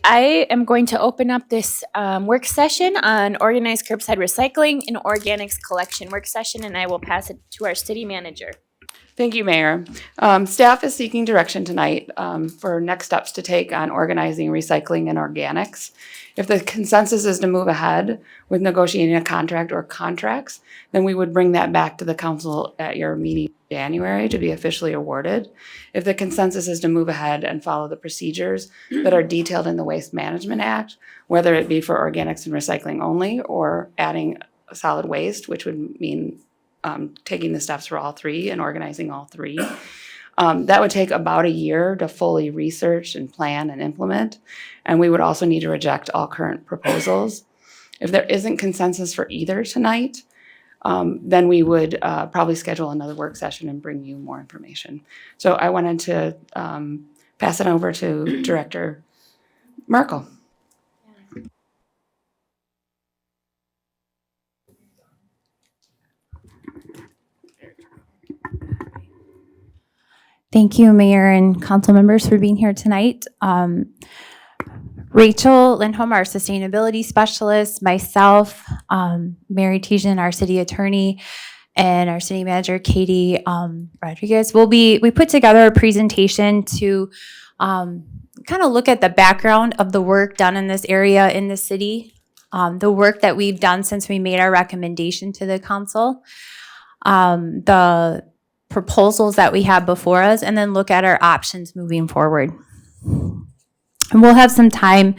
I am going to open up this work session on organized curbside recycling and organics collection work session, and I will pass it to our city manager. Thank you, Mayor. Staff is seeking direction tonight for next steps to take on organizing recycling and organics. If the consensus is to move ahead with negotiating a contract or contracts, then we would bring that back to the council at your meeting in January to be officially awarded. If the consensus is to move ahead and follow the procedures that are detailed in the Waste Management Act, whether it be for organics and recycling only or adding solid waste, which would mean taking the steps for all three and organizing all three. That would take about a year to fully research and plan and implement. And we would also need to reject all current proposals. If there isn't consensus for either tonight, then we would probably schedule another work session and bring you more information. So I wanted to pass it over to Director Merkel. Thank you, Mayor and council members, for being here tonight. Rachel Lindholm, our sustainability specialist, myself, Mary Tejan, our city attorney, and our city manager, Katie Rodriguez, we put together a presentation to kind of look at the background of the work done in this area in the city, the work that we've done since we made our recommendation to the council, the proposals that we have before us, and then look at our options moving forward. And we'll have some time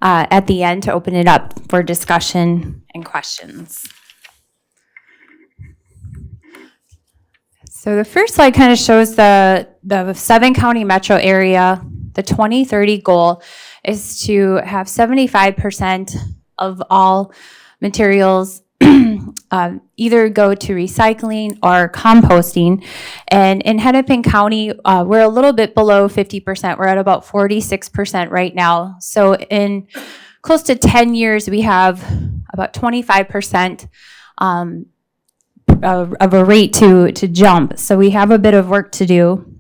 at the end to open it up for discussion and questions. So the first slide kind of shows the 7-county metro area. The 2030 goal is to have 75% of all materials either go to recycling or composting. And in Hennepin County, we're a little bit below 50%. We're at about 46% right now. So in close to 10 years, we have about 25% of a rate to jump. So we have a bit of work to do.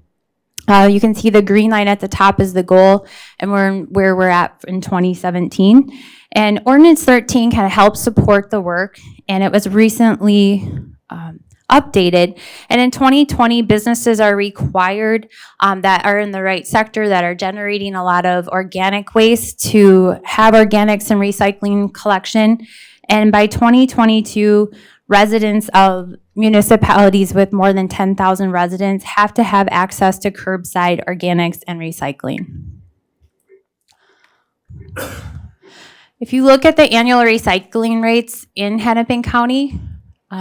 You can see the green line at the top is the goal, and we're where we're at in 2017. And Ordinance 13 kind of helps support the work, and it was recently updated. And in 2020, businesses are required that are in the right sector, that are generating a lot of organic waste, to have organics and recycling collection. And by 2022, residents of municipalities with more than 10,000 residents have to have access to curbside organics and recycling. If you look at the annual recycling rates in Hennepin County,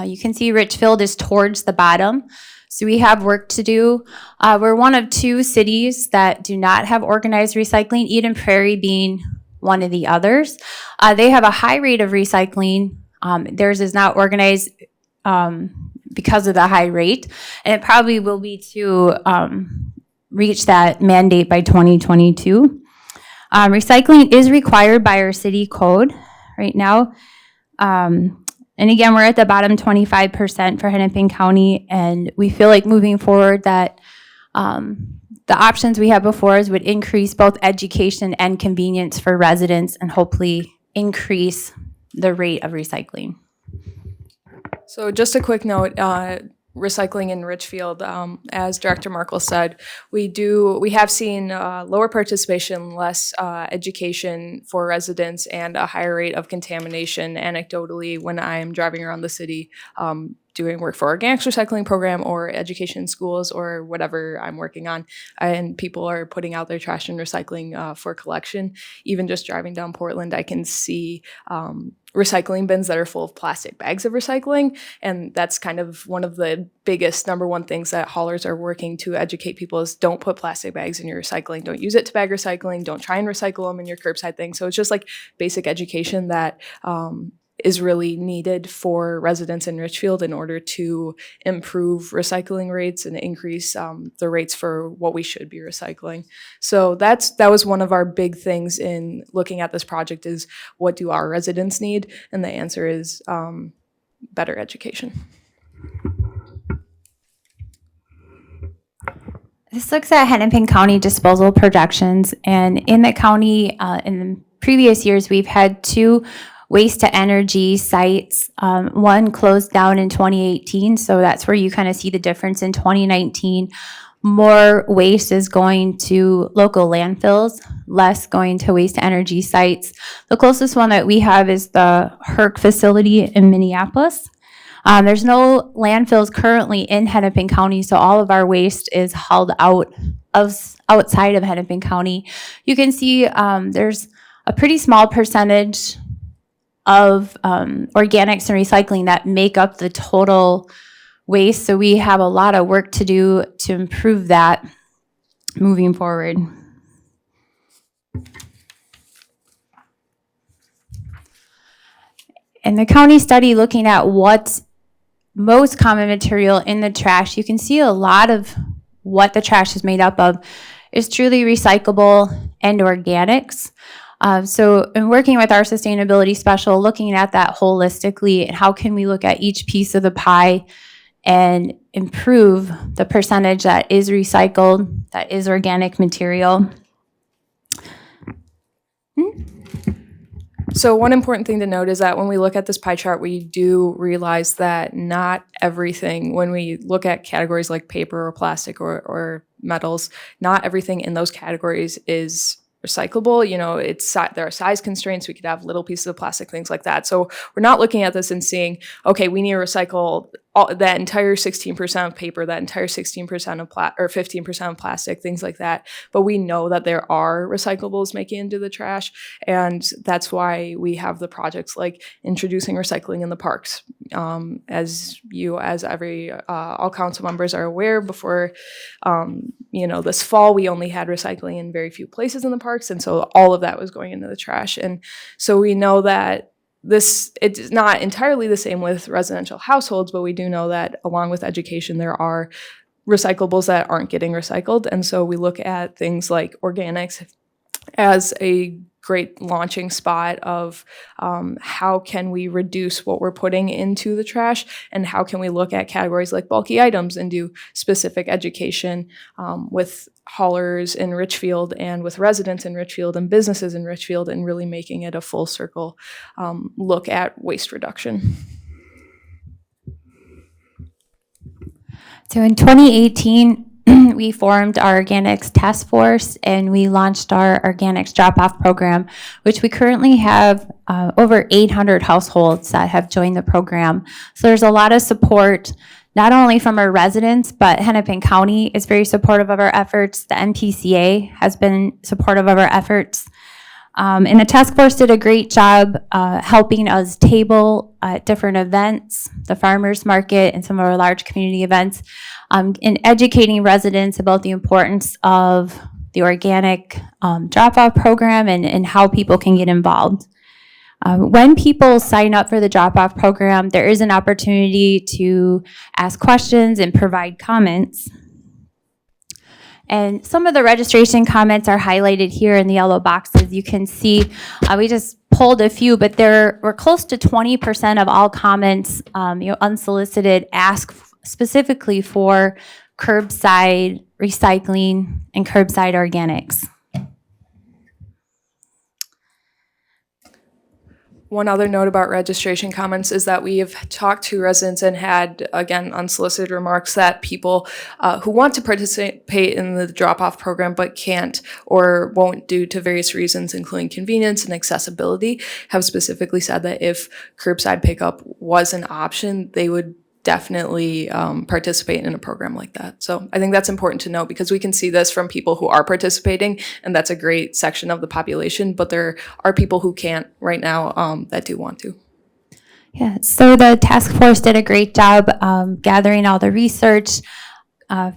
you can see Richfield is towards the bottom. So we have work to do. We're one of 2 cities that do not have organized recycling, Eden Prairie being one of the others. They have a high rate of recycling. Theirs is not organized because of the high rate, and it probably will be to reach that mandate by 2022. Recycling is required by our city code right now. And again, we're at the bottom 25% for Hennepin County, and we feel like moving forward that the options we have before us would increase both education and convenience for residents and hopefully increase the rate of recycling. So just a quick note, recycling in Richfield, as Director Markle said, we have seen lower participation, less education for residents, and a higher rate of contamination anecdotally when I am driving around the city doing work for organics recycling program or education in schools or whatever I'm working on, and people are putting out their trash and recycling for collection. Even just driving down Portland, I can see recycling bins that are full of plastic bags of recycling, and that's kind of one of the biggest number one things that haulers are working to educate people is don't put plastic bags in your recycling, don't use it to bag recycling, don't try and recycle them in your curbside thing. So it's just like basic education that is really needed for residents in Richfield in order to improve recycling rates and increase the rates for what we should be recycling. So that was one of our big things in looking at this project is what do our residents need? And the answer is better education. This looks at Hennepin County disposal projections, and in the county, in the previous years, we've had 2 waste-to-energy sites. One closed down in 2018, so that's where you kind of see the difference in 2019. More waste is going to local landfills, less going to waste-to-energy sites. The closest one that we have is the HERC facility in Minneapolis. There's no landfills currently in Hennepin County, so all of our waste is hauled outside of Hennepin County. You can see there's a pretty small percentage of organics and recycling that make up the total waste, so we have a lot of work to do to improve that moving forward. In the county study looking at what's most common material in the trash, you can see a lot of what the trash is made up of is truly recyclable and organics. So in working with our sustainability special, looking at that holistically, and how can we look at each piece of the pie and improve the percentage that is recycled, that is organic material. So one important thing to note is that when we look at this pie chart, we do realize that not everything, when we look at categories like paper or plastic or metals, not everything in those categories is recyclable. You know, there are size constraints. We could have little pieces of plastic, things like that. So we're not looking at this and seeing, okay, we need to recycle that entire 16% of paper, that entire 16% of or 15% of plastic, things like that. But we know that there are recyclables making into the trash, and that's why we have the projects like introducing recycling in the parks. As all council members are aware, before this fall, we only had recycling in very few places in the parks, and so all of that was going into the trash. And so we know that it's not entirely the same with residential households, but we do know that along with education, there are recyclables that aren't getting recycled. And so we look at things like organics as a great launching spot of how can we reduce what we're putting into the trash, and how can we look at categories like bulky items and do specific education with haulers in Richfield and with residents in Richfield and businesses in Richfield, and really making it a full circle look at waste reduction. So in 2018, we formed our organics task force, and we launched our organics drop-off program, which we currently have over 800 households that have joined the program. So there's a lot of support, not only from our residents, but Hennepin County is very supportive of our efforts. The MPCA has been supportive of our efforts. And the task force did a great job helping us table at different events, the farmers market and some of our large community events, in educating residents about the importance of the organic drop-off program and how people can get involved. When people sign up for the drop-off program, there is an opportunity to ask questions and provide comments. And some of the registration comments are highlighted here in the yellow boxes. You can see we just pulled a few, but we're close to 20% of all comments, unsolicited, ask specifically for curbside recycling and curbside organics. One other note about registration comments is that we have talked to residents and had, again, unsolicited remarks that people who want to participate in the drop-off program but can't or won't due to various reasons, including convenience and accessibility, have specifically said that if curbside pickup was an option, they would definitely participate in a program like that. So I think that's important to note, because we can see this from people who are participating, and that's a great section of the population, but there are people who can't right now that do want to. Yeah, so the task force did a great job gathering all the research,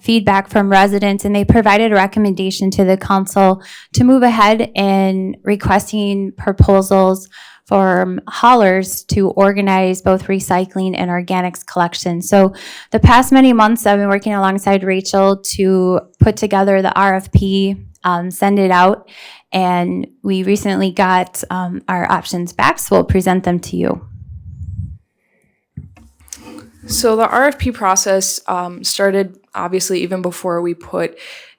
feedback from residents, and they provided a recommendation to the council to move ahead in requesting proposals for haulers to organize both recycling and organics collection. So the past many months, I've been working alongside Rachel to put together the RFP, send it out, and we recently got our options back, so we'll present them to you. So the RFP process started obviously even before we put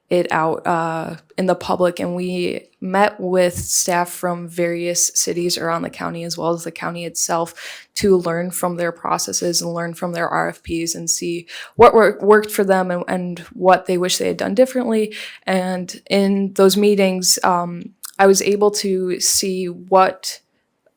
it out in the public, and we met with staff from various cities around the county as well as the county itself to learn from their processes and learn from their RFPs and see what worked for them and what they wish they had done differently. And in those meetings, I was able to see what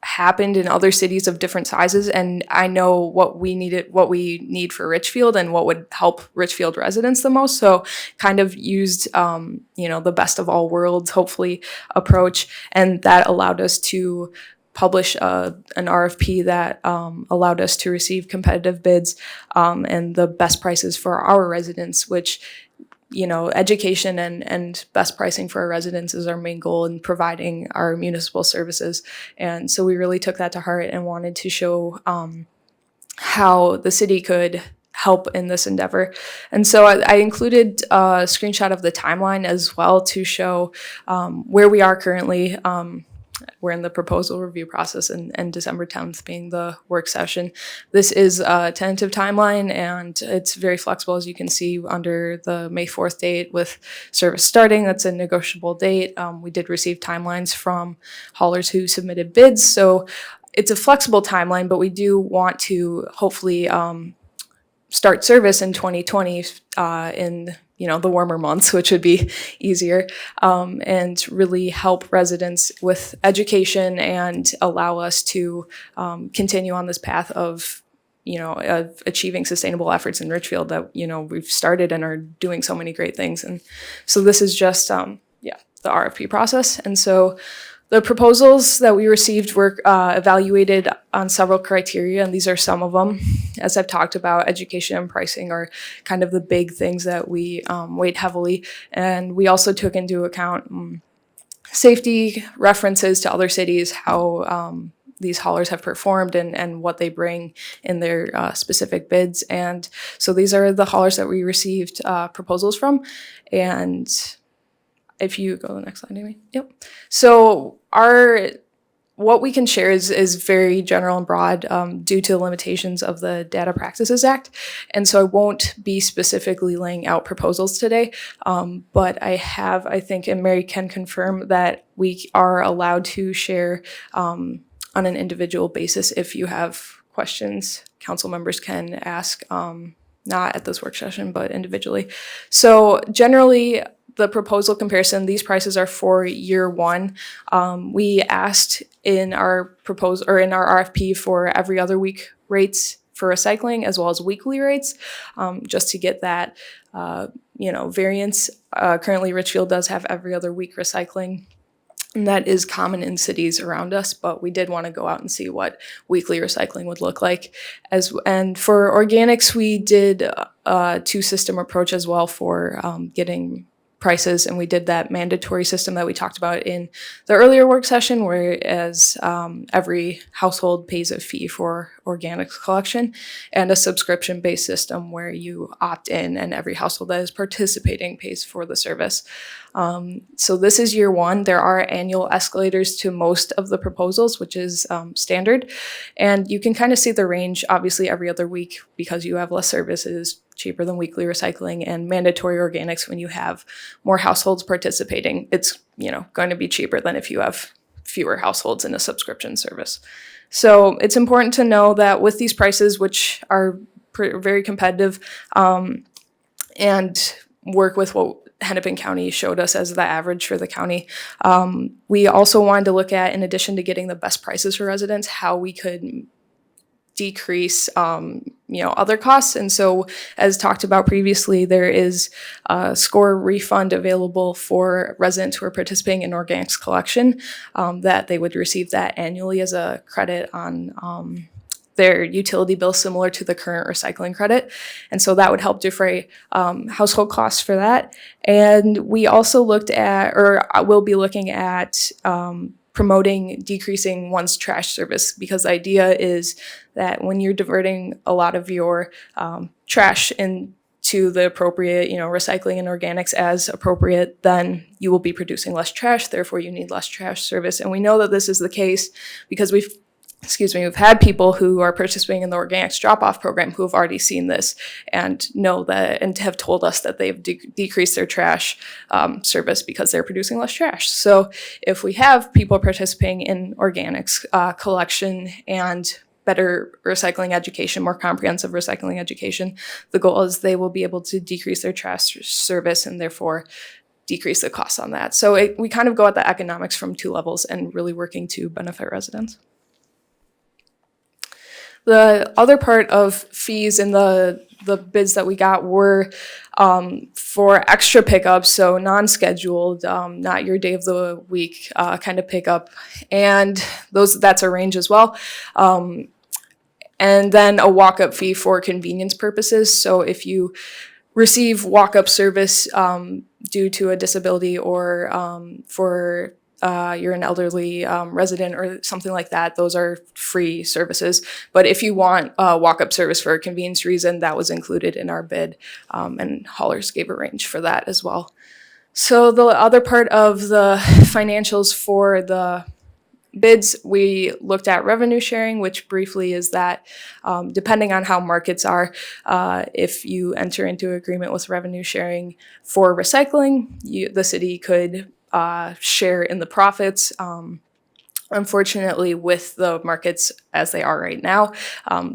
happened in other cities of different sizes, and I know what we need for Richfield and what would help Richfield residents the most. So kind of used the best of all worlds, hopefully, approach, and that allowed us to publish an RFP that allowed us to receive competitive bids and the best prices for our residents, which education and best pricing for our residents is our main goal in providing our municipal services. And so we really took that to heart and wanted to show how the city could help in this endeavor. And so I included a screenshot of the timeline as well to show where we are currently. We're in the proposal review process, and December 10th being the work session. This is a tentative timeline, and it's very flexible, as you can see under the May 4th date with service starting. That's a negotiable date. We did receive timelines from haulers who submitted bids, so it's a flexible timeline, but we do want to hopefully start service in 2020 in the warmer months, which would be easier, and really help residents with education and allow us to continue on this path of achieving sustainable efforts in Richfield that we've started and are doing so many great things. And so this is just the RFP process. And so the proposals that we received were evaluated on several criteria, and these are some of them. As I've talked about, education and pricing are kind of the big things that we weighed heavily. And we also took into account safety, references to other cities, how these haulers have performed and what they bring in their specific bids. And so these are the haulers that we received proposals from. And if you go to the next slide, Amy. Yep. So what we can share is very general and broad due to the limitations of the Data Practices Act. And so I won't be specifically laying out proposals today, but I think, and Mary can confirm, that we are allowed to share on an individual basis. If you have questions, council members can ask, not at this work session, but individually. So generally, the proposal comparison, these prices are for year one. We asked in our proposal or in our RFP for every other week rates for recycling as well as weekly rates, just to get that variance. Currently, Richfield does have every other week recycling, and that is common in cities around us, but we did want to go out and see what weekly recycling would look like. And for organics, we did a two-system approach as well for getting prices, and we did that mandatory system that we talked about in the earlier work session, whereas every household pays a fee for organics collection, and a subscription-based system where you opt in and every household that is participating pays for the service. So this is year one. There are annual escalators to most of the proposals, which is standard, and you can kind of see the range. Obviously, every other week, because you have less services, cheaper than weekly recycling, and mandatory organics when you have more households participating, it's going to be cheaper than if you have fewer households in a subscription service. So it's important to know that with these prices, which are very competitive, and work with what Hennepin County showed us as the average for the county, we also wanted to look at, in addition to getting the best prices for residents, how we could decrease other costs. And so, as talked about previously, there is a score refund available for residents who are participating in organics collection, that they would receive that annually as a credit on their utility bill, similar to the current recycling credit. And so that would help defray household costs for that. And we also looked at, or will be looking at, promoting decreasing one's trash service, because the idea is that when you're diverting a lot of your trash into the appropriate, recycling and organics as appropriate, then you will be producing less trash, therefore you need less trash service. And we know that this is the case because we've we've had people who are participating in the organics drop-off program who have already seen this and know that, and have told us that they've decreased their trash service because they're producing less trash. So if we have people participating in organics collection and better recycling education, more comprehensive recycling education, the goal is they will be able to decrease their trash service and therefore decrease the costs on that. So we kind of go at the economics from two levels and really working to benefit residents. The other part of fees in the bids that we got were for extra pickups, so non-scheduled, not your day of the week kind of pickup, and that's a range as well. And then a walk-up fee for convenience purposes. So if you receive walk-up service due to a disability or for you're an elderly resident or something like that, those are free services. But if you want walk-up service for a convenience reason, that was included in our bid, and haulers gave a range for that as well. So the other part of the financials for the bids, we looked at revenue sharing, which briefly is that depending on how markets are, if you enter into agreement with revenue sharing for recycling, the city could share in the profits. Unfortunately, with the markets as they are right now,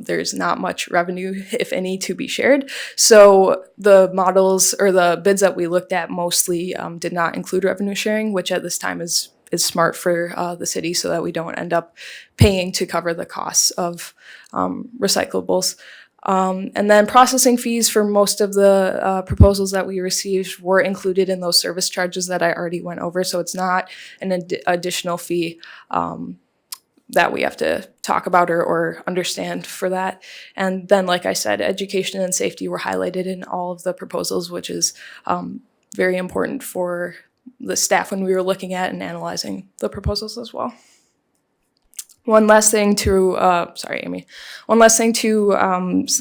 there's not much revenue, if any, to be shared. So the models or the bids that we looked at mostly did not include revenue sharing, which at this time is smart for the city so that we don't end up paying to cover the costs of recyclables. And then processing fees for most of the proposals that we received were included in those service charges that I already went over. So it's not an additional fee that we have to talk about or understand for that. And then, like I said, education and safety were highlighted in all of the proposals, which is very important for the staff when we were looking at and analyzing the proposals as well. One last thing to,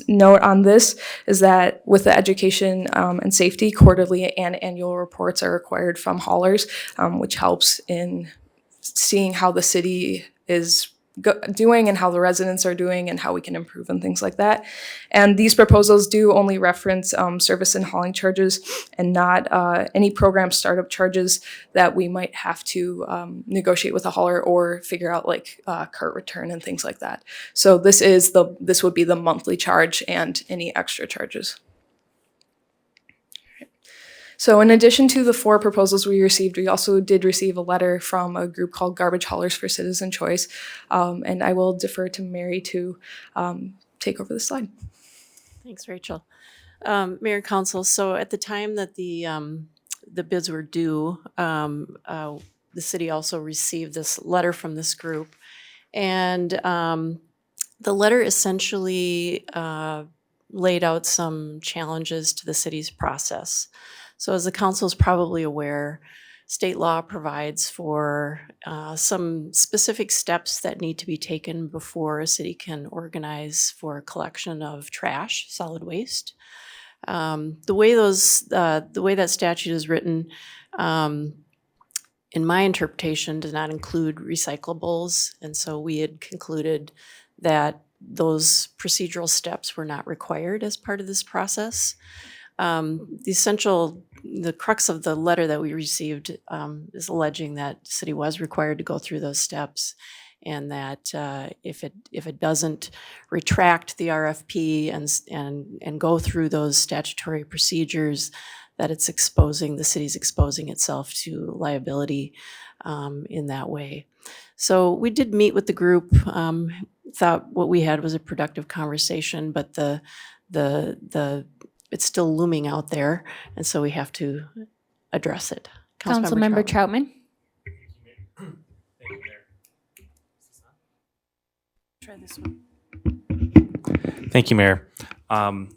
note on this is that with the education and safety, quarterly and annual reports are required from haulers, which helps in seeing how the city is doing and how the residents are doing and how we can improve and things like that. And these proposals do only reference service and hauling charges and not any program startup charges that we might have to negotiate with a hauler or figure out, like cart return and things like that. So this would be the monthly charge and any extra charges. So in addition to the 4 proposals we received, we also did receive a letter from a group called Garbage Haulers for Citizen Choice. And I will defer to Mary to take over the slide. Thanks, Rachel. Mayor and Council, so at the time that the bids were due, the city also received this letter from this group. And the letter essentially laid out some challenges to the city's process. So as the council is probably aware, state law provides for some specific steps that need to be taken before a city can organize for collection of trash, solid waste. The way that statute is written, in my interpretation, does not include recyclables, and so we had concluded that those procedural steps were not required as part of this process. The crux of the letter that we received is alleging that the city was required to go through those steps, and that if it doesn't retract the RFP and go through those statutory procedures, that the city's exposing itself to liability in that way. So we did meet with the group. Thought what we had was a productive conversation, but it's still looming out there, and so we have to address it. Councilmember Troutman. Try this one. Thank you, Mayor. And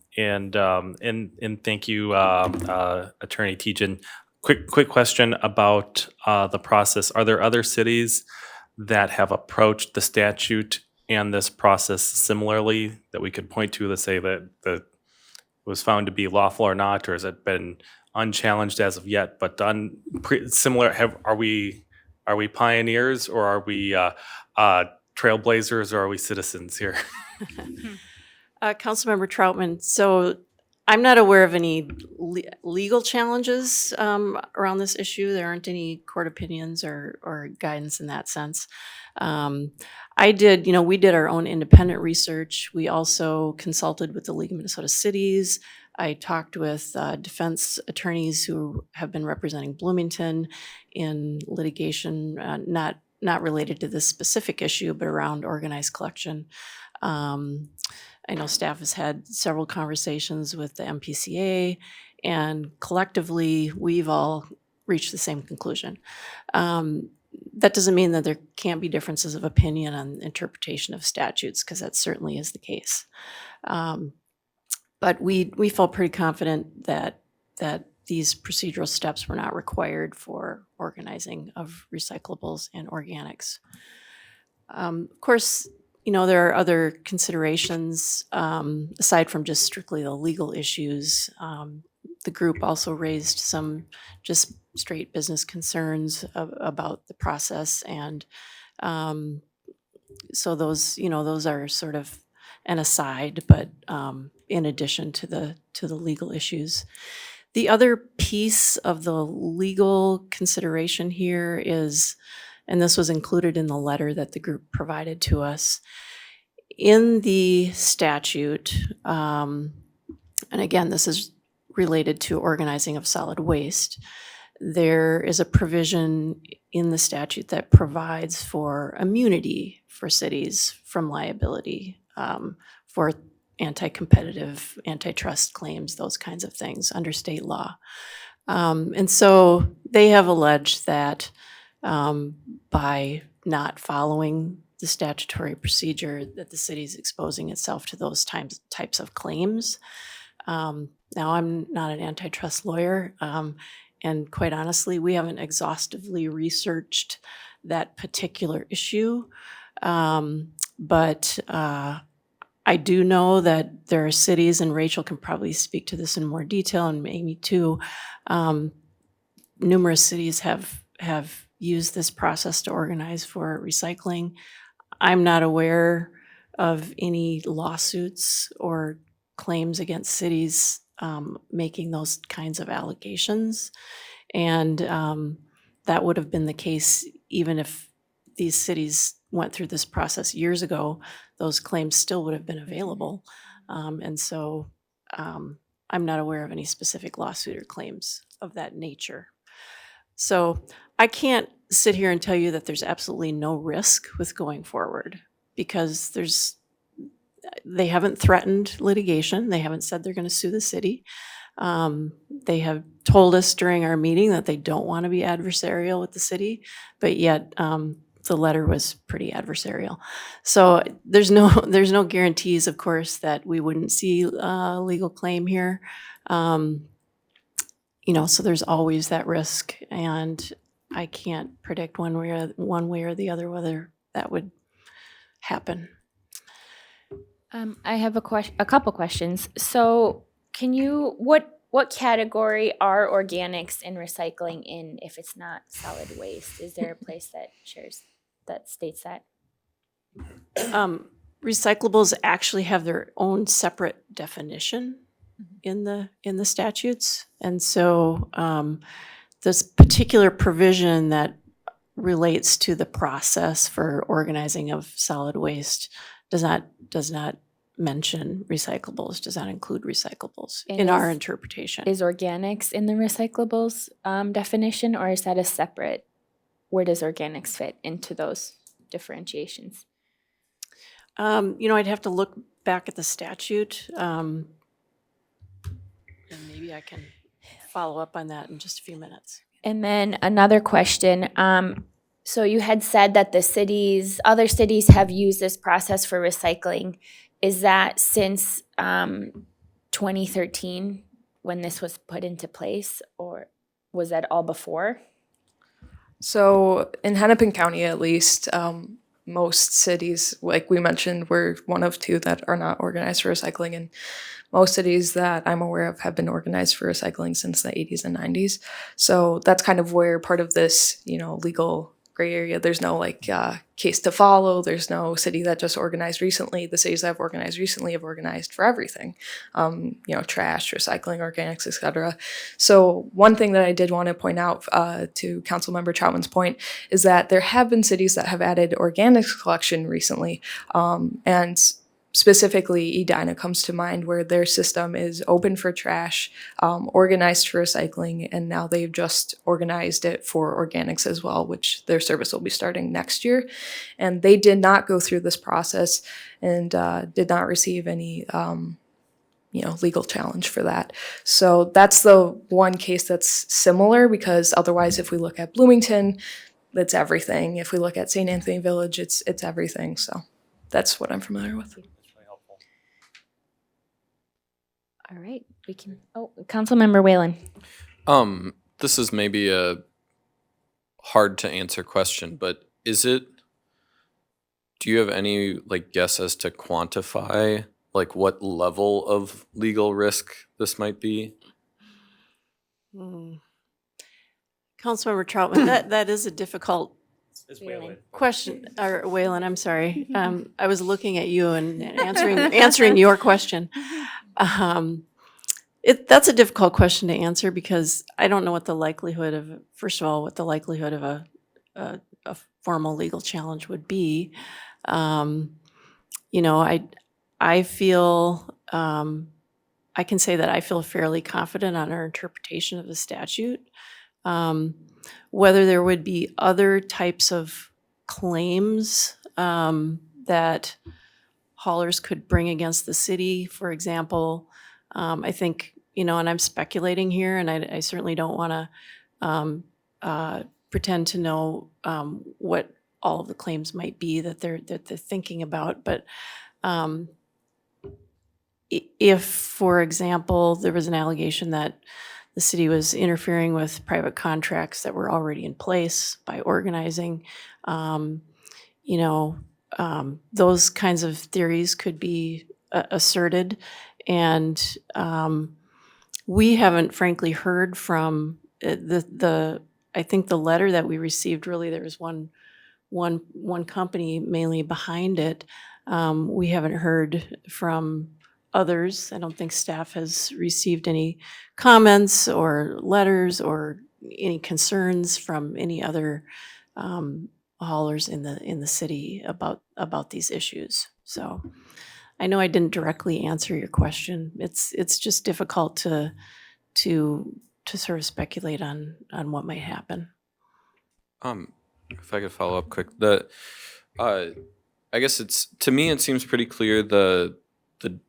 thank you, Attorney Tejan. Quick question about the process. Are there other cities that have approached the statute and this process similarly that we could point to say that the was found to be lawful or not, or has it been unchallenged as of yet, but similar? Are we pioneers, or are we trailblazers or are we citizens here? Councilmember Troutman, so I'm not aware of any legal challenges around this issue. There aren't any court opinions or guidance in that sense. We did our own independent research. We also consulted with the League of Minnesota Cities. I talked with defense attorneys who have been representing Bloomington in litigation, not related to this specific issue, but around organized collection. I know staff has had several conversations with the MPCA, and collectively, we've all reached the same conclusion. That doesn't mean that there can't be differences of opinion on interpretation of statutes, because that certainly is the case. But we felt pretty confident that these procedural steps were not required for organizing of recyclables and organics. Of course, there are other considerations aside from just strictly the legal issues. The group also raised some just straight business concerns about the process, and so those are sort of an aside, but in addition to the legal issues. The other piece of the legal consideration here is, and this was included in the letter that the group provided to us, in the statute, and again, this is related to organizing of solid waste, there is a provision in the statute that provides for immunity for cities from liability for anti-competitive, antitrust claims, those kinds of things under state law. And so they have alleged that by not following the statutory procedure, that the city is exposing itself to those types of claims. Now, I'm not an antitrust lawyer, and quite honestly, we haven't exhaustively researched that particular issue. But I do know that there are cities, and Rachel can probably speak to this in more detail, and Amy too. Numerous cities have used this process to organize for recycling. I'm not aware of any lawsuits or claims against cities making those kinds of allegations. And that would have been the case even if these cities went through this process years ago. Those claims still would have been available. And so I'm not aware of any specific lawsuit or claims of that nature. So I can't sit here and tell you that there's absolutely no risk with going forward, because they haven't threatened litigation. They haven't said they're going to sue the city. They have told us during our meeting that they don't want to be adversarial with the city, but yet the letter was pretty adversarial. So there's no guarantees, of course, that we wouldn't see a legal claim here. So there's always that risk, and I can't predict one way or the other whether that would happen. I have a couple questions. So what category are organics and recycling in if it's not solid waste? Is there a place that states that? Recyclables actually have their own separate definition in the statutes. And so this particular provision that relates to the process for organizing of solid waste does not mention recyclables, does not include recyclables in our interpretation. Is organics in the recyclables definition, or is that a separate? Where does organics fit into those differentiations? I'd have to look back at the statute, and maybe I can follow up on that in just a few minutes. And then another question. So you had said that other cities have used this process for recycling. Is that since 2013 when this was put into place, or was that all before? So in Hennepin County, at least, most cities, like we mentioned, we're one of two that are not organized for recycling, and most cities that I'm aware of have been organized for recycling since the 80s and 90s. So that's kind of where part of this, legal gray area. There's no case to follow. There's no city that just organized recently. The cities that have organized recently have organized for everything, trash, recycling, organics, etc. So one thing that I did want to point out to Councilmember Troutman's point is that there have been cities that have added organics collection recently, and specifically Edina comes to mind, where their system is open for trash, organized for recycling, and now they've just organized it for organics as well, which their service will be starting next year. And they did not go through this process and did not receive any legal challenge for that. So that's the one case that's similar, because otherwise if we look at Bloomington, it's everything. If we look at St. Anthony Village, it's everything. So that's what I'm familiar with. All right, we can. Oh, Councilmember Whalen. This is maybe a hard to answer question, but do you have any guess as to quantify what level of legal risk this might be? Councilmember Troutman, that is a difficult It's Whalen. question, or Waylon, I'm sorry. I was looking at you and answering your question. That's a difficult question to answer, because I don't know what the likelihood of, first of all, what the likelihood of a formal legal challenge would be. I feel, I can say that I feel fairly confident on our interpretation of the statute. Whether there would be other types of claims that haulers could bring against the city, for example, I think, and I'm speculating here, and I certainly don't want to pretend to know what all of the claims might be that they're thinking about. But if, for example, there was an allegation that the city was interfering with private contracts that were already in place by organizing, those kinds of theories could be asserted. And we haven't, frankly, heard from I think the letter that we received, really, there was one company mainly behind it. We haven't heard from others. I don't think staff has received any comments or letters or any concerns from any other haulers in the city about these issues. So I know I didn't directly answer your question. It's just difficult to sort of speculate on what might happen. If I could follow up quick, I guess to me it seems pretty clear the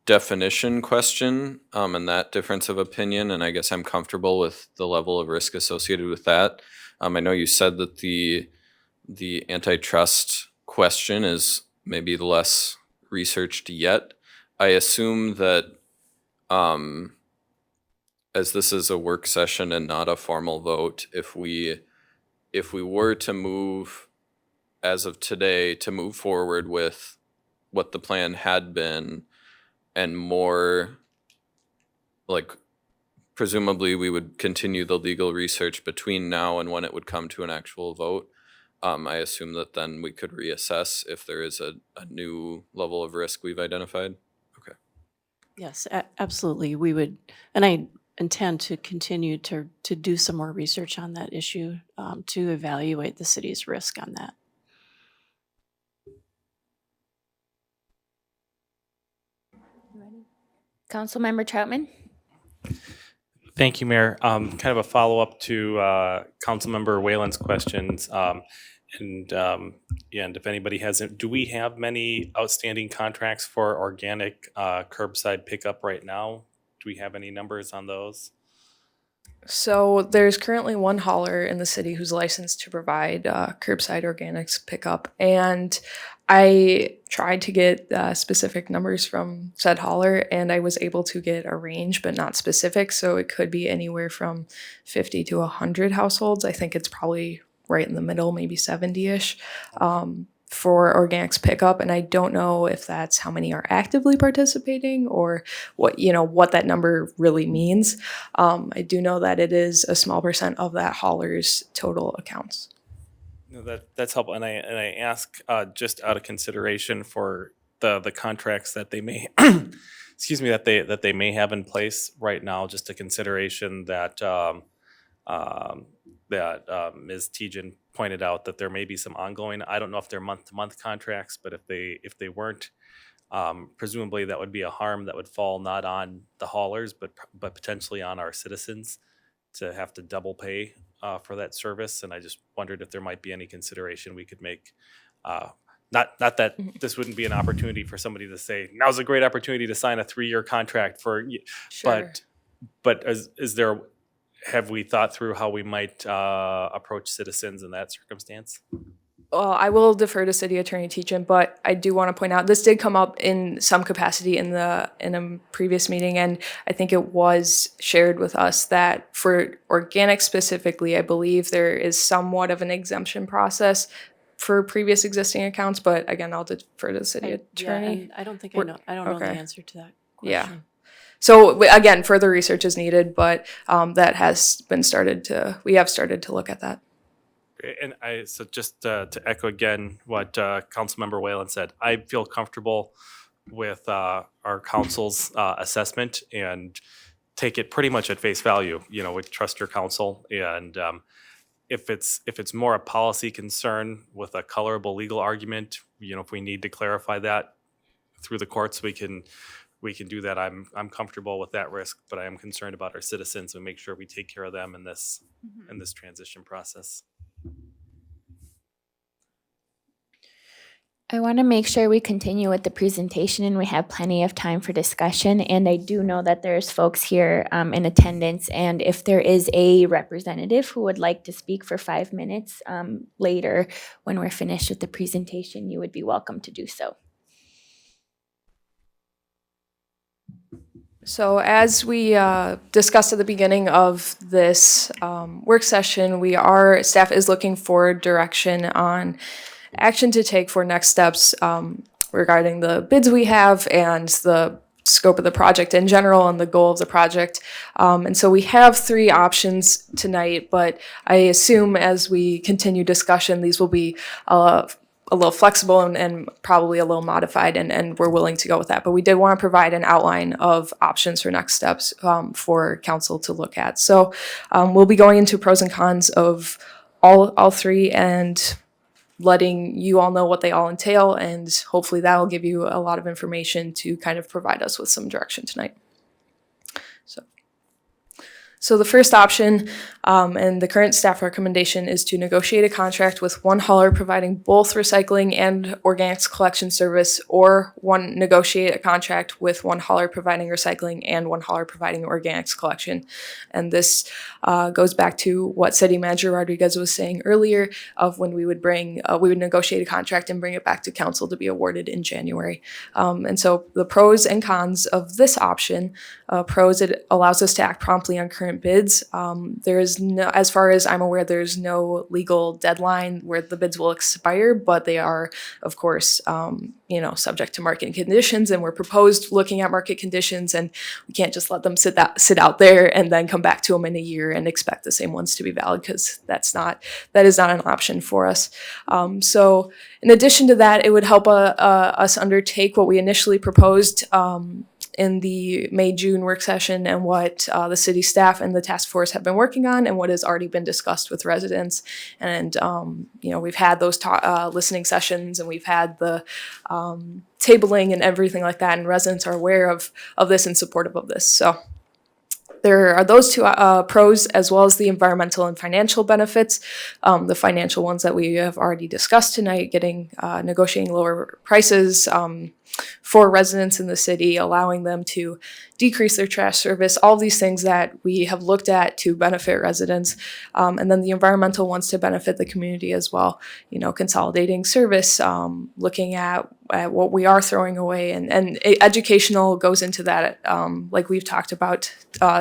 definition question and that difference of opinion, and I guess I'm comfortable with the level of risk associated with that. I know you said that the antitrust question is maybe less researched yet. I assume that as this is a work session and not a formal vote, if we were to move, as of today, to move forward with what the plan had been, and more, presumably we would continue the legal research between now and when it would come to an actual vote. I assume that then we could reassess if there is a new level of risk we've identified. Okay. Yes, absolutely. We would, and I intend to continue to do some more research on that issue to evaluate the city's risk on that. Councilmember Troutman. Thank you, Mayor. Kind of a follow-up to Councilmember Whalen's questions. And if anybody hasn't, do we have many outstanding contracts for organic curbside pickup right now? Do we have any numbers on those? So there's currently one hauler in the city who's licensed to provide curbside organics pickup, and I tried to get specific numbers from said hauler, and I was able to get a range, but not specific. So it could be anywhere from 50 to 100 households. I think it's probably right in the middle, maybe 70-ish. For organics pickup, and I don't know if that's how many are actively participating or what that number really means. I do know that it is a small percent of that hauler's total accounts. No, that's helpful, and I ask just out of consideration for the contracts that they may, excuse me, that they may have in place right now. Just a consideration that Ms. Tejan pointed out that there may be some ongoing. I don't know if they're month to month contracts, but if they weren't, presumably that would be a harm that would fall not on the haulers, but potentially on our citizens to have to double pay for that service. And I just wondered if there might be any consideration we could make. Not that this wouldn't be an opportunity for somebody to say, now's a great opportunity to sign a 3-year contract for, Sure. but is there, have we thought through how we might approach citizens in that circumstance? Well, I will defer to City Attorney Teachin, but I do want to point out this did come up in some capacity in a previous meeting, and I think it was shared with us that for organic specifically, I believe there is somewhat of an exemption process for previous existing accounts. But again, I'll defer to the City Yeah, Attorney. and I don't think We're- I don't know the okay. answer to that Yeah. question. So again, further research is needed, but that has been we have started to look at that. And so just to echo again what Councilmember Whalen said, I feel comfortable with our council's assessment and take it pretty much at face value. You know, we trust your council, and if it's more a policy concern with a colorable legal argument, you know, if we need to clarify that through the courts, we can do that. I'm comfortable with that risk, but I am concerned about our citizens and make sure we take care of them in this transition process. I want to make sure we continue with the presentation and we have plenty of time for discussion. And I do know that there's folks here in attendance. And if there is a representative who would like to speak for 5 minutes later when we're finished with the presentation, you would be welcome to do so. So as we discussed at the beginning of this work session, staff is looking for direction on action to take for next steps regarding the bids we have and the scope of the project in general and the goal of the project. And so we have 3 options tonight, but I assume as we continue discussion, these will be a little flexible and probably a little modified, and we're willing to go with that. But we did want to provide an outline of options for next steps for council to look at. So we'll be going into pros and cons of all 3 and letting you all know what they all entail, and hopefully that will give you a lot of information to kind of provide us with some direction tonight. So the first option and the current staff recommendation is to negotiate a contract with one hauler providing both recycling and organics collection service, or negotiate a contract with one hauler providing recycling and one hauler providing organics collection. And this goes back to what City Manager Rodriguez was saying earlier of when we would negotiate a contract and bring it back to council to be awarded in January. And so the pros and cons of this option: pros, it allows us to act promptly on current bids. There is no, as far as I'm aware, there's no legal deadline where the bids will expire, but they are, of course, subject to market conditions, and we're proposed looking at market conditions, and we can't just let them sit out there and then come back to them in a year and expect the same ones to be valid, because that is not an option for us. So in addition to that, it would help us undertake what we initially proposed in the May-June work session, and what the city staff and the task force have been working on, and what has already been discussed with residents. And we've had those listening sessions, and we've had the tabling and everything like that, and residents are aware of this and supportive of this. So there are those 2 pros, as well as the environmental and financial benefits. The financial ones that we have already discussed tonight, negotiating lower prices for residents in the city, allowing them to decrease their trash service, all of these things that we have looked at to benefit residents. And then the environmental ones to benefit the community as well. Consolidating service, looking at what we are throwing away, and educational goes into that, like we've talked about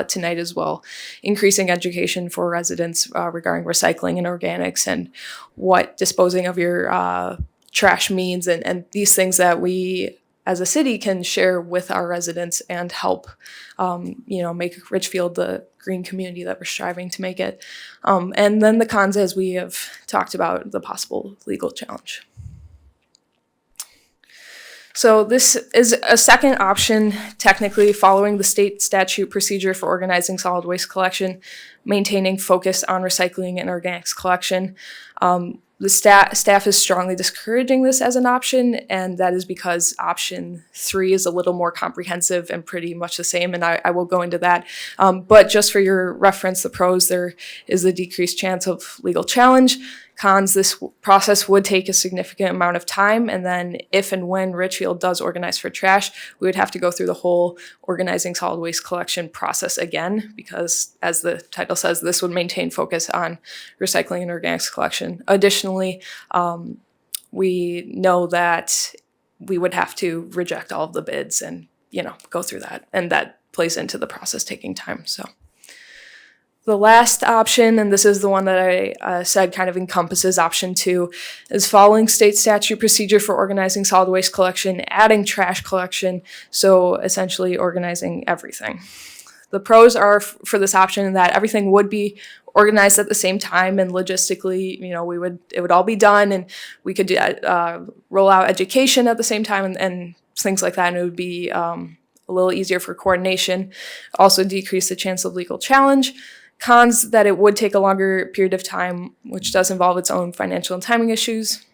tonight as well. Increasing education for residents regarding recycling and organics, and what disposing of your trash means, and these things that we as a city can share with our residents and help, make Richfield the green community that we're striving to make it. And then the cons, as we have talked about, the possible legal challenge. So this is a second option, technically following the state statute procedure for organizing solid waste collection, maintaining focus on recycling and organics collection. The staff is strongly discouraging this as an option, and that is because option 3 is a little more comprehensive and pretty much the same, and I will go into that. But just for your reference, the pros, there is a decreased chance of legal challenge. Cons, this process would take a significant amount of time, and then if and when Richfield does organize for trash, we would have to go through the whole organizing solid waste collection process again, because as the title says, this would maintain focus on recycling and organics collection. Additionally, we know that we would have to reject all of the bids and, go through that, and that plays into the process taking time, so. The last option, and this is the one that I said kind of encompasses option 2, is following state statute procedure for organizing solid waste collection, adding trash collection, so essentially organizing everything. The pros are for this option that everything would be organized at the same time, and logistically, it would all be done, and we could roll out education at the same time and things like that, and it would be a little easier for coordination. Also decrease the chance of legal challenge. Cons, that it would take a longer period of time, which does involve its own financial and timing issues.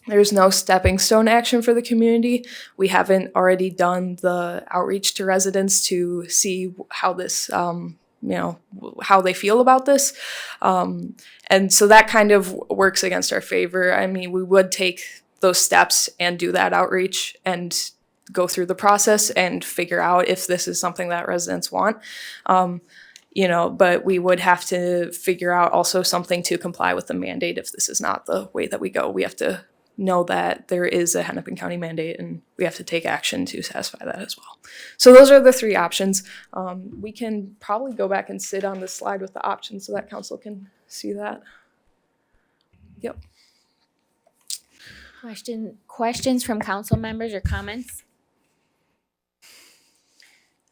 There's no stepping stone action for the community. We haven't already done the outreach to residents to see how this, how they feel about this. And so that kind of works against our favor. I mean, we would take those steps and do that outreach and go through the process and figure out if this is something that residents want. But we would have to figure out also something to comply with the mandate if this is not the way that we go. We have to know that there is a Hennepin County mandate, and we have to take action to satisfy that as well. So those are the 3 options. We can probably go back and sit on this slide with the options so that council can see that. Yep. Questions from council members or comments?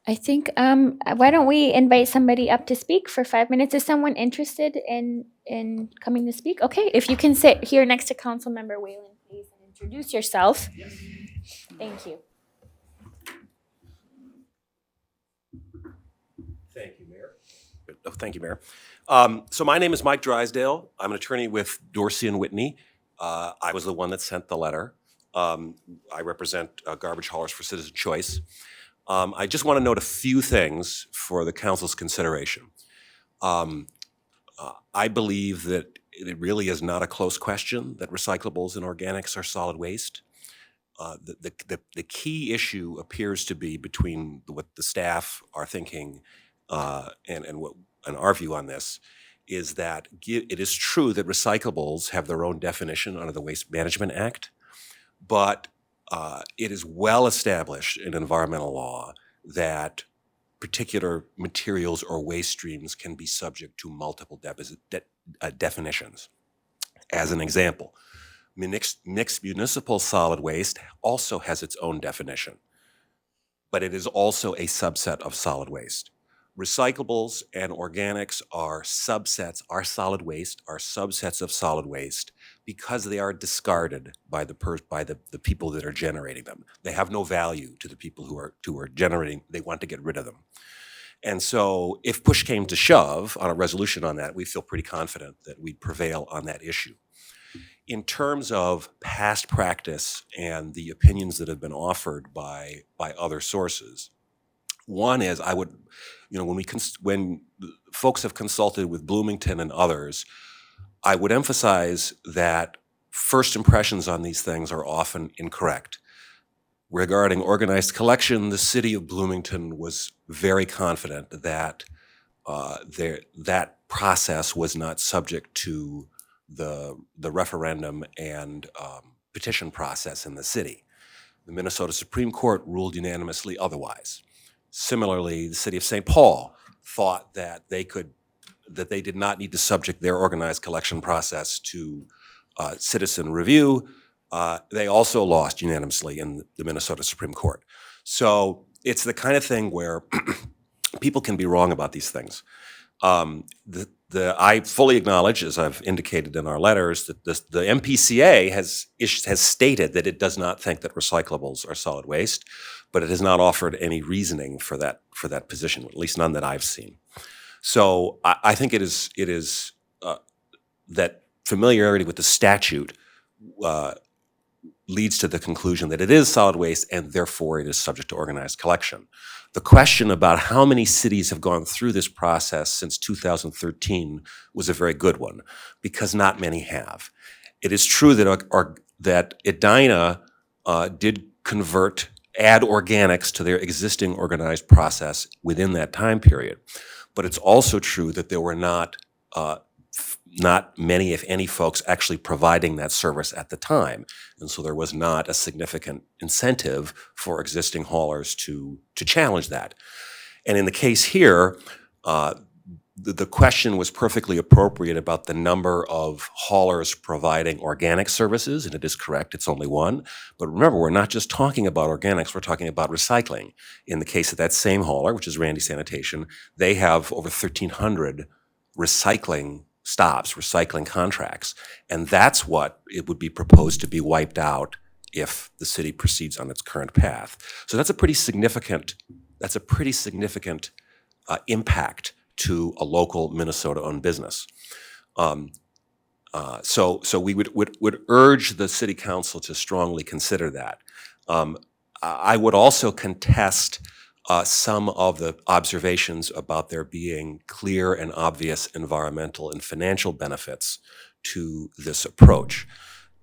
I think, why don't we invite somebody up to speak for 5 minutes? Is someone interested in coming to speak? Okay, if you can sit here next to Councilmember Whalen, please, and introduce yourself. Yes. Thank you. Thank you, Mayor. Thank you, Mayor. So my name is Mike Drysdale. I'm an attorney with Dorsey and Whitney. I was the one that sent the letter. I represent garbage haulers for Citizen Choice. I just want to note a few things for the council's consideration. I believe that it really is not a close question that recyclables and organics are solid waste. The key issue appears to be between what the staff are thinking and our view on this is that it is true that recyclables have their own definition under the Waste Management Act, but it is well established in environmental law that particular materials or waste streams can be subject to multiple definitions. As an example, mixed municipal solid waste also has its own definition, but it is also a subset of solid waste. Recyclables and organics are subsets, are solid waste, are subsets of solid waste because they are discarded by the people that are generating them. They have no value to the people who are generating. They want to get rid of them. And so if push came to shove on a resolution on that, we feel pretty confident that we'd prevail on that issue. In terms of past practice and the opinions that have been offered by other sources, one is when folks have consulted with Bloomington and others, I would emphasize that first impressions on these things are often incorrect. Regarding organized collection, the city of Bloomington was very confident that that process was not subject to the referendum and petition process in the city. The Minnesota Supreme Court ruled unanimously otherwise. Similarly, the city of St. Paul thought that they did not need to subject their organized collection process to citizen review. they also lost unanimously in the Minnesota Supreme Court. So it's the kind of thing where people can be wrong about these things. I fully acknowledge, as I've indicated in our letters, that the MPCA has stated that it does not think that recyclables are solid waste, but it has not offered any reasoning for that position, at least none that I've seen. So I think it is that familiarity with the statute leads to the conclusion that it is solid waste and therefore it is subject to organized collection. The question about how many cities have gone through this process since 2013 was a very good one, because not many have. It is true that Edina did add organics to their existing organized process within that time period. But it's also true that there were not many, if any, folks actually providing that service at the time. And so there was not a significant incentive for existing haulers to challenge that. And in the case here, the question was perfectly appropriate about the number of haulers providing organic services, and it is correct, it's only one. But remember, we're not just talking about organics, we're talking about recycling. In the case of that same hauler, which is Randy Sanitation, they have over 1,300 recycling stops, recycling contracts, and that's what it would be proposed to be wiped out if the city proceeds on its current path. So that's a pretty significant impact to a local Minnesota-owned business. So we would urge the city council to strongly consider that. I would also contest some of the observations about there being clear and obvious environmental and financial benefits to this approach.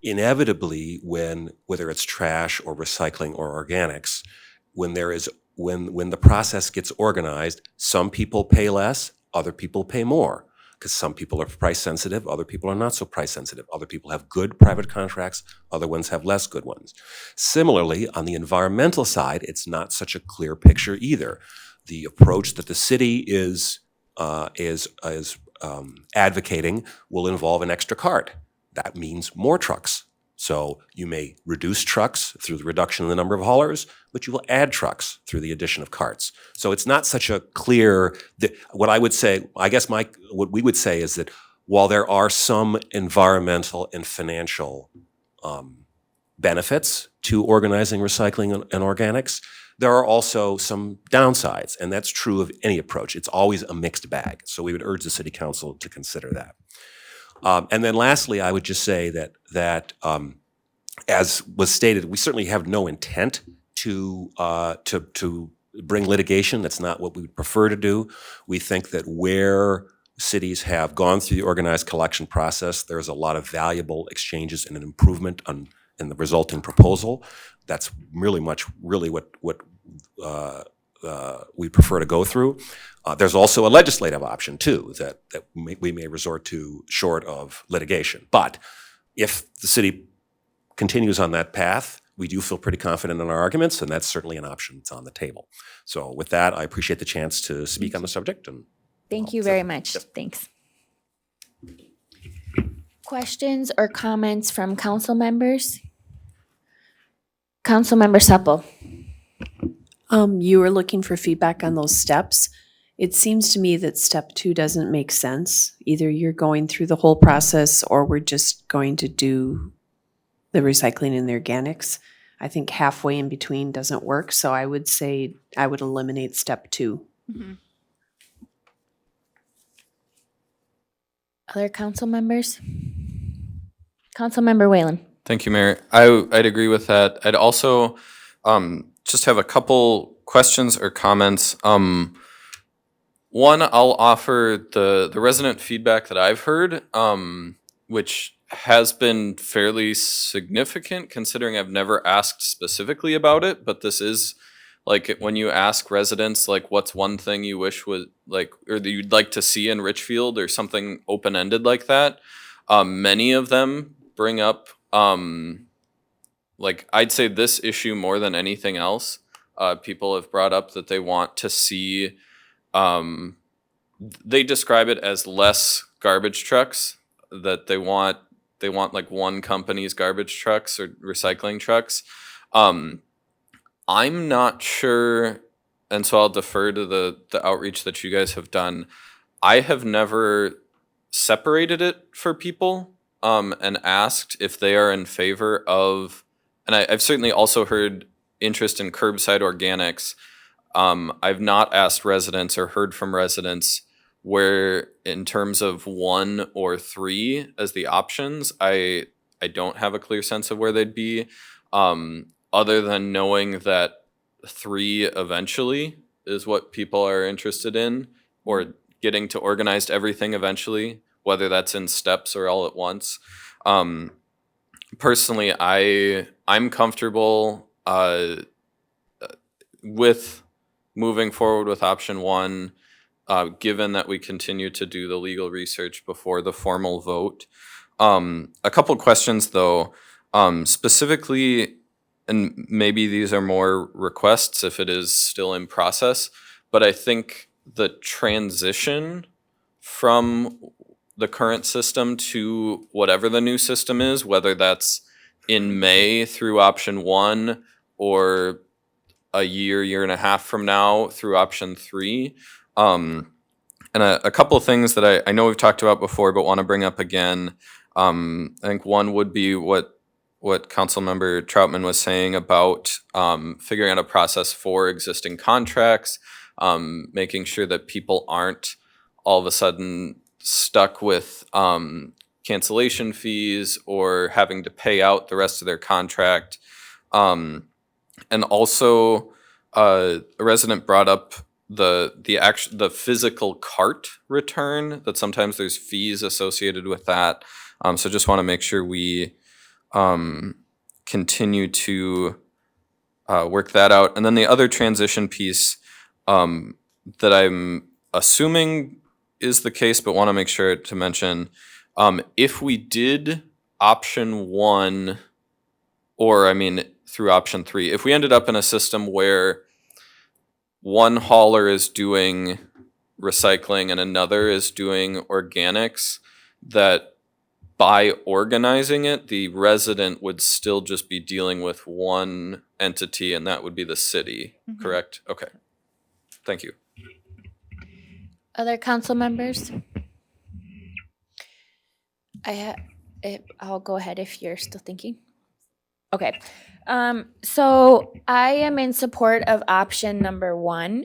Inevitably, whether it's trash or recycling or organics, when the process gets organized, some people pay less, other people pay more, because some people are price sensitive, other people are not so price sensitive. Other people have good private contracts, other ones have less good ones. Similarly, on the environmental side, it's not such a clear picture either. The approach that the city is advocating will involve an extra cart. That means more trucks. So you may reduce trucks through the reduction in the number of haulers, but you will add trucks through the addition of carts. So it's not such a clear, what we would say is that while there are some environmental and financial benefits to organizing recycling and organics, there are also some downsides, and that's true of any approach. It's always a mixed bag. So we would urge the city council to consider that. And then lastly, I would just say that as was stated, we certainly have no intent to bring litigation. That's not what we would prefer to do. We think that where cities have gone through the organized collection process, there's a lot of valuable exchanges and an improvement in the resulting proposal. That's really what we prefer to go through. There's also a legislative option too that we may resort to short of litigation. But if the city continues on that path, we do feel pretty confident in our arguments, and that's certainly an option that's on the table. So with that, I appreciate the chance to speak on the subject. And Thank you very much. Yep. Thanks. Questions or comments from council members? Councilmember Supple. You were looking for feedback on those steps. It seems to me that step 2 doesn't make sense. Either you're going through the whole process or we're just going to do the recycling and the organics. I think halfway in between doesn't work, so I would say I would eliminate step 2. Mm-hmm. Other council members? Councilmember Whalen. Thank you, Mayor. I'd agree with that. I'd also just have a couple questions or comments. One, I'll offer the resident feedback that I've heard, which has been fairly significant considering I've never asked specifically about it, but this is like when you ask residents, like what's one thing you wish was like, or that you'd like to see in Richfield or something open-ended like that. Many of them bring up, like I'd say this issue more than anything else. People have brought up that they want to see, they describe it as less garbage trucks, that they want they want like one company's garbage trucks or recycling trucks. I'm not sure, and so I'll defer to the outreach that you guys have done. I have never separated it for people and asked if they are in favor of, and I've certainly also heard interest in curbside organics. I've not asked residents or heard from residents where, in terms of 1 or 3 as the options, I don't have a clear sense of where they'd be, other than knowing that 3 eventually is what people are interested in, or getting to organized everything eventually, whether that's in steps or all at once. Personally, I'm comfortable with moving forward with option 1, given that we continue to do the legal research before the formal vote. A couple questions though, specifically, and maybe these are more requests if it is still in process, but I think the transition from the current system to whatever the new system is, whether that's in May through option 1 or a year and a half from now through option 3. And a couple of things that I know we've talked about before, but want to bring up again. I think one would be what Councilmember Troutman was saying about figuring out a process for existing contracts, making sure that people aren't all of a sudden stuck with cancellation fees or having to pay out the rest of their contract. And also, a resident brought up the physical cart return, that sometimes there's fees associated with that. So just want to make sure we continue to work that out. And then the other transition piece that I'm assuming is the case, but want to make sure to mention, if we did option 1, or I mean through option 3, if we ended up in a system where one hauler is doing recycling and another is doing organics, that by organizing it, the resident would still just be dealing with one entity, and that would be the city, correct? Okay. Thank you. Other council members? I'll go ahead if you're still thinking. Okay. So I am in support of option number 1.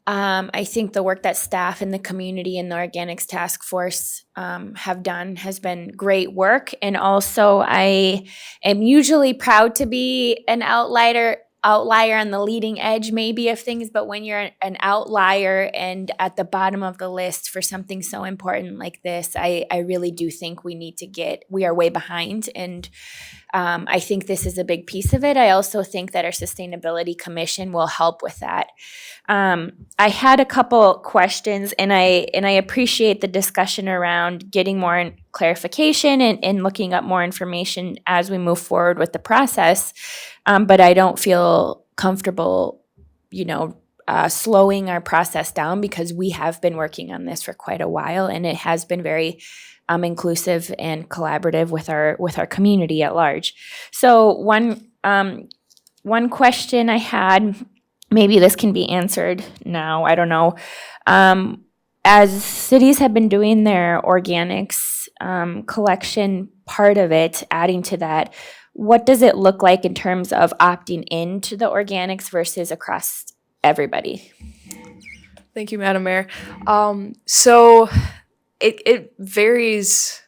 I think the work that staff and the community and the organics task force have done has been great work. And also I am usually proud to be an outlier on the leading edge maybe of things, but when you're an outlier and at the bottom of the list for something so important like this, I really do think we are way behind, and I think this is a big piece of it. I also think that our Sustainability Commission will help with that. I had a couple questions, and I appreciate the discussion around getting more clarification and looking up more information as we move forward with the process. But I don't feel comfortable, slowing our process down, because we have been working on this for quite a while, and it has been very inclusive and collaborative with our community at large. So one question I had, maybe this can be answered now, I don't know. As cities have been doing their organics collection part of it, adding to that, what does it look like in terms of opting into the organics versus across everybody? Thank you, Madam Mayor. So it varies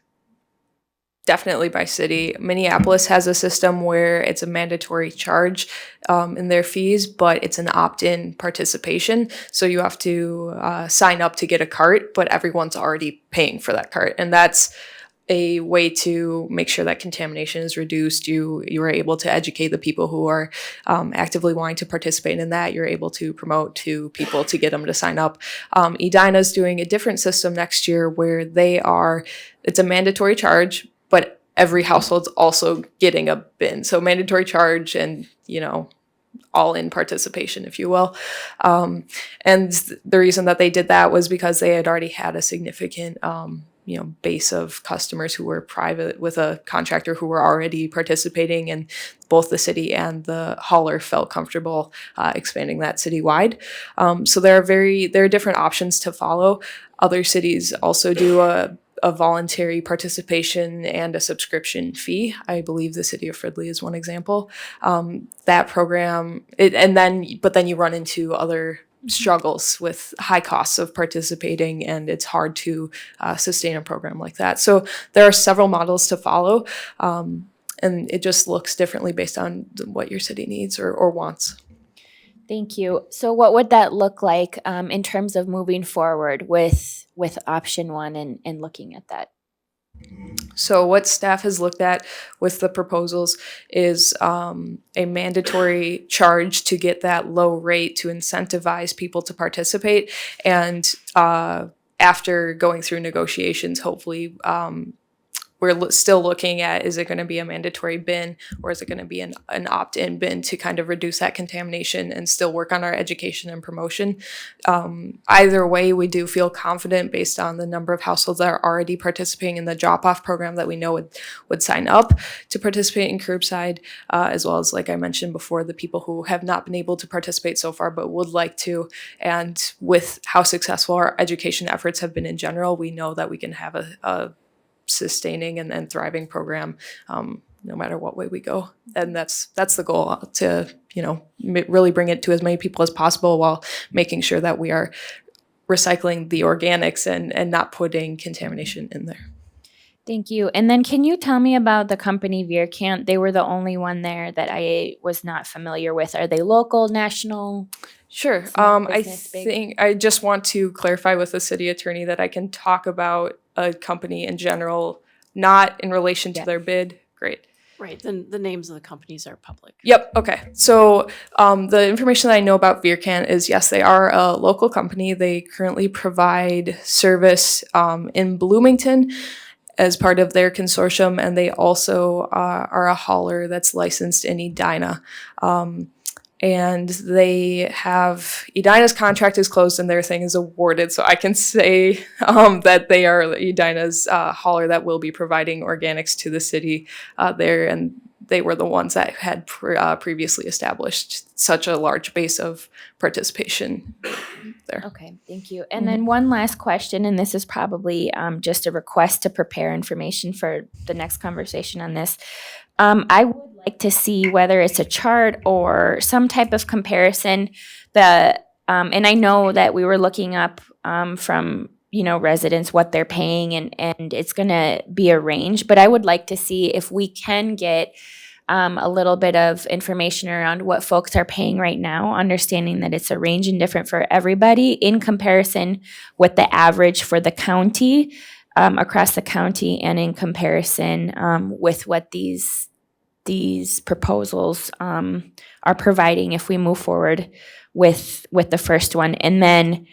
definitely by city. Minneapolis has a system where it's a mandatory charge in their fees, but it's an opt-in participation. So you have to sign up to get a cart, but everyone's already paying for that cart. And that's a way to make sure that contamination is reduced. You are able to educate the people who are actively wanting to participate in that. You're able to promote to people to get them to sign up. Edina's doing a different system next year where it's a mandatory charge, but every household's also getting a bin. So mandatory charge and, all in participation, if you will. And the reason that they did that was because they had already had a significant base of customers who were private with a contractor who were already participating, and both the city and the hauler felt comfortable expanding that citywide. So there are different options to follow. Other cities also do a voluntary participation and a subscription fee. I believe the city of Fridley is one example. That program, but then you run into other struggles with high costs of participating, and it's hard to sustain a program like that. So there are several models to follow, and it just looks differently based on what your city needs or wants. Thank you. So what would that look like in terms of moving forward with option one and looking at that? So what staff has looked at with the proposals is a mandatory charge to get that low rate to incentivize people to participate. And after going through negotiations, hopefully we're still looking at, is it going to be a mandatory bin, or is it going to be an opt-in bin to kind of reduce that contamination and still work on our education and promotion. Either way, we do feel confident based on the number of households that are already participating in the drop-off program that we know would sign up to participate in curbside, as well as, like I mentioned before, the people who have not been able to participate so far but would like to. And with how successful our education efforts have been in general, we know that we can have a sustaining and thriving program no matter what way we go. And that's the goal, to really bring it to as many people as possible while making sure that we are recycling the organics and not putting contamination in there. Thank you. And then can you tell me about the company Veerkant? They were the only one there that I was not familiar with. Are they local, national? Sure. Small I business, big? think I just want to clarify with the city attorney that I can talk about a company in general, not in relation to their bid. Great. Right, then the names of the companies are public. Yep. Okay. So the information that I know about Veerkant is, yes, they are a local company. They currently provide service in Bloomington as part of their consortium, and they also are a hauler that's licensed in Edina. And they have, Edina's contract is closed and their thing is awarded. So I can say that they are Edina's hauler that will be providing organics to the city there. And they were the ones that had previously established such a large base of participation there. Okay, thank you. And then one last question, and this is probably just a request to prepare information for the next conversation on this. I would like to see whether it's a chart or some type of comparison. And I know that we were looking up from residents what they're paying, and it's going to be a range. But I would like to see if we can get a little bit of information around what folks are paying right now, understanding that it's a range and different for everybody in comparison with the average for the county, across the county, and in comparison with what these proposals are providing if we move forward with the first one. And then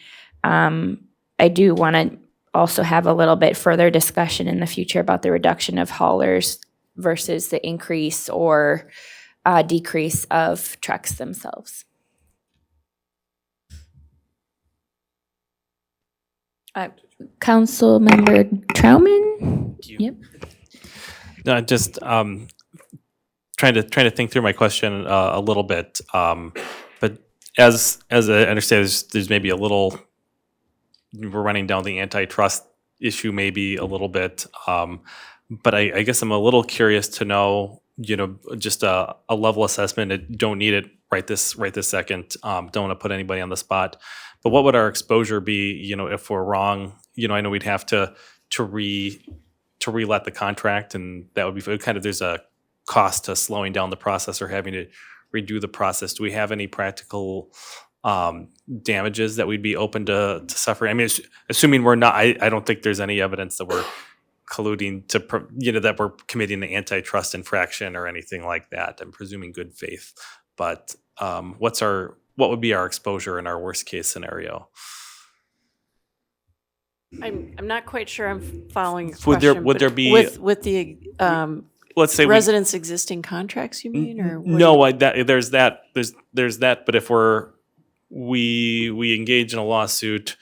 I do want to also have a little bit further discussion in the future about the reduction of haulers versus the increase or decrease of trucks themselves. Council Member Trauman? Yep. No, just trying to think through my question a little bit. But as I understand, there's maybe a little, we're running down the antitrust issue maybe a little bit. But I guess I'm a little curious to know, just a level assessment. I don't need it right this second. Don't want to put anybody on the spot. But what would our exposure be, if we're wrong? I know we'd have to relet the contract, and that would be kind of, there's a cost to slowing down the process or having to redo the process. Do we have any practical damages that we'd be open to suffering? I mean, assuming we're not, I don't think there's any evidence that we're colluding to, that we're committing an antitrust infraction or anything like that. I'm presuming good faith, but what would be our exposure in our worst case scenario? I'm not quite sure I'm following your Would question. there be with the let's say residents' existing contracts, you mean, or what? No, there's that. But if we engage in a lawsuit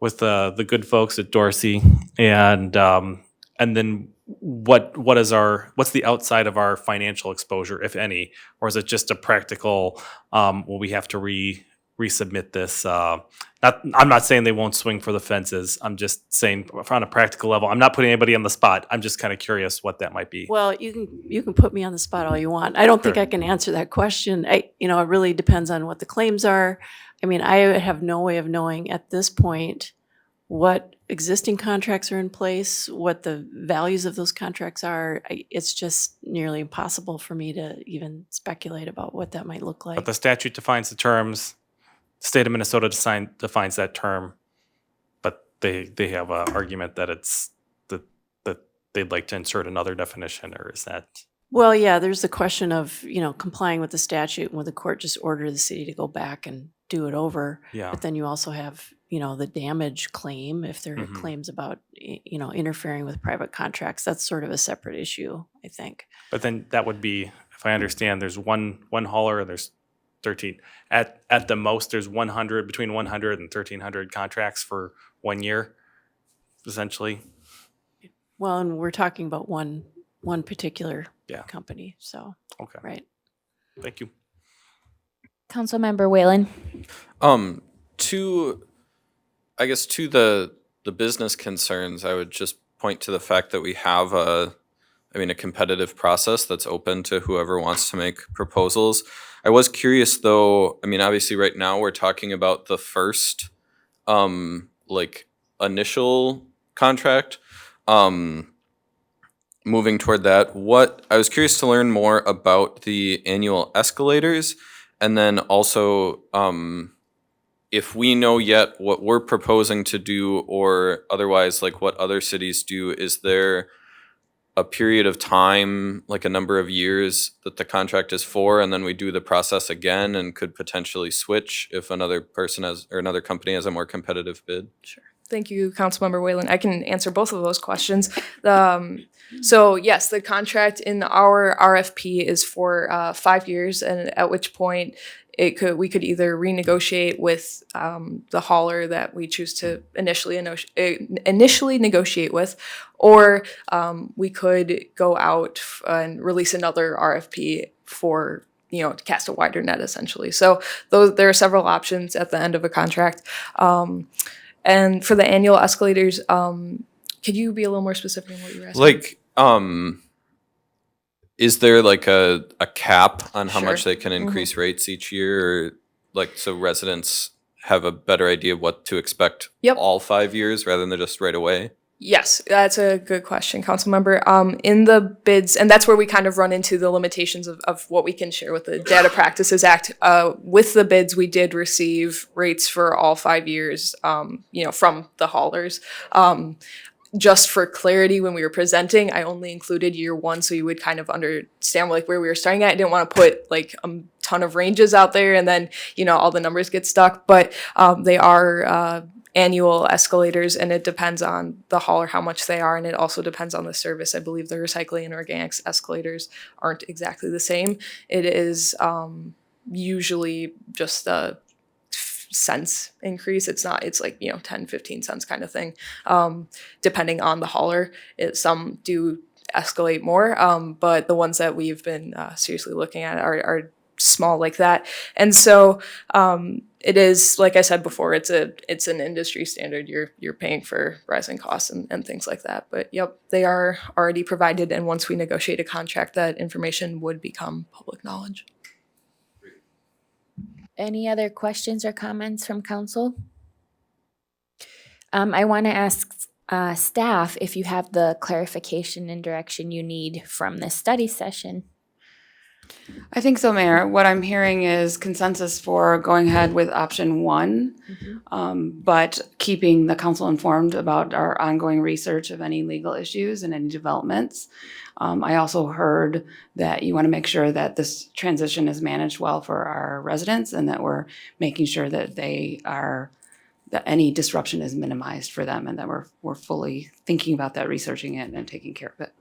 the good folks at Dorsey, and then what's the outside of our financial exposure, if any, or is it just a practical? Will we have to resubmit this? I'm not saying they won't swing for the fences. I'm just saying on a practical level. I'm not putting anybody on the spot. I'm just kind of curious what that might be. Well, you can put me on the spot all you want. I don't think Sure. I can answer that question. It really depends on what the claims are. I mean, I have no way of knowing at this point what existing contracts are in place, what the values of those contracts are. It's just nearly impossible for me to even speculate about what that might look like. But the statute defines the terms. The state of Minnesota defines that term, but they have an argument that it's that they'd like to insert another definition, or is that? Well, yeah, there's the question of, complying with the statute and would the court just order the city to go back and do it over. Yeah. But then you also have, the damage claim if there are Mhm. claims about, interfering with private contracts. That's sort of a separate issue, I think. But then that would be, if I understand, there's one hauler and there's 13. At the most, there's 100, between 100 and 1,300 contracts for 1 year, essentially. Well, and we're talking about one particular Yeah. company, so, Okay. right. Thank you. Councilmember Whalen. To the business concerns, I would just point to the fact that we have a competitive process that's open to whoever wants to make proposals. I was curious though, obviously right now we're talking about the first, initial contract. Moving toward that, I was curious to learn more about the annual escalators, and then also, if we know yet what we're proposing to do, or otherwise like what other cities do. Is there a period of time, like a number of years, that the contract is for, and then we do the process again and could potentially switch if another company has a more competitive bid? Sure. Thank you, Councilmember Whalen. I can answer both of those questions. So yes, the contract in our RFP is for 5 years, and at which point we could either renegotiate with the hauler that we choose to initially negotiate with, or we could go out and release another RFP for to cast a wider net, essentially. So there are several options at the end of a contract. And for the annual escalators, could you be a little more specific in what you were asking? Is there like a cap on how Sure. much they can increase rates each year, or so residents have a better idea of what to expect Yep. all 5 years rather than just right away? Yes, that's a good question, Councilmember. In the bids, and that's where we kind of run into the limitations of what we can share with the Data Practices Act. With the bids, we did receive rates for all 5 years, from the haulers. Just for clarity, when we were presenting, I only included year one, so you would kind of understand where we were starting at. I didn't want to put a ton of ranges out there and then, all the numbers get stuck. But they are annual escalators, and it depends on the hauler how much they are, and it also depends on the service. I believe the recycling and organics escalators aren't exactly the same. It is usually just a cents increase. It's 10, 15 cents kind of thing, depending on the hauler. Some do escalate more, but the ones that we've been seriously looking at are small like that. And so it is, like I said before, it's an industry standard. You're paying for rising costs and things like that. But yep, they are already provided, and once we negotiate a contract, that information would become public knowledge. Any other questions or comments from council? I want to ask staff if you have the clarification and direction you need from this study session. I think so, Mayor. What I'm hearing is consensus for going ahead with option one, but keeping the council informed about our ongoing research of any legal issues and any developments. I also heard that you want to make sure that this transition is managed well for our residents, and that we're making sure that that any disruption is minimized for them, and that we're fully thinking about that, researching it, and taking care of it.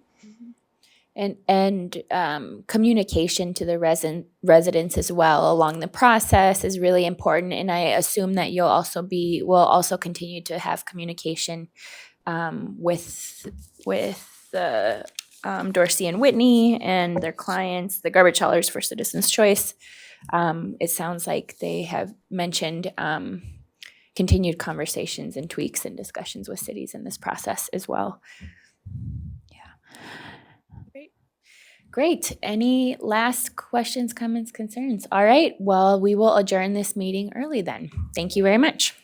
And communication to the residents as well along the process is really important. And I assume that will also continue to have communication with the Dorsey and Whitney and their clients, the garbage haulers for Citizens Choice. It sounds like they have mentioned continued conversations and tweaks and discussions with cities in this process as well. Great. Any last questions, comments, concerns? All right. Well, we will adjourn this meeting early then. Thank you very much.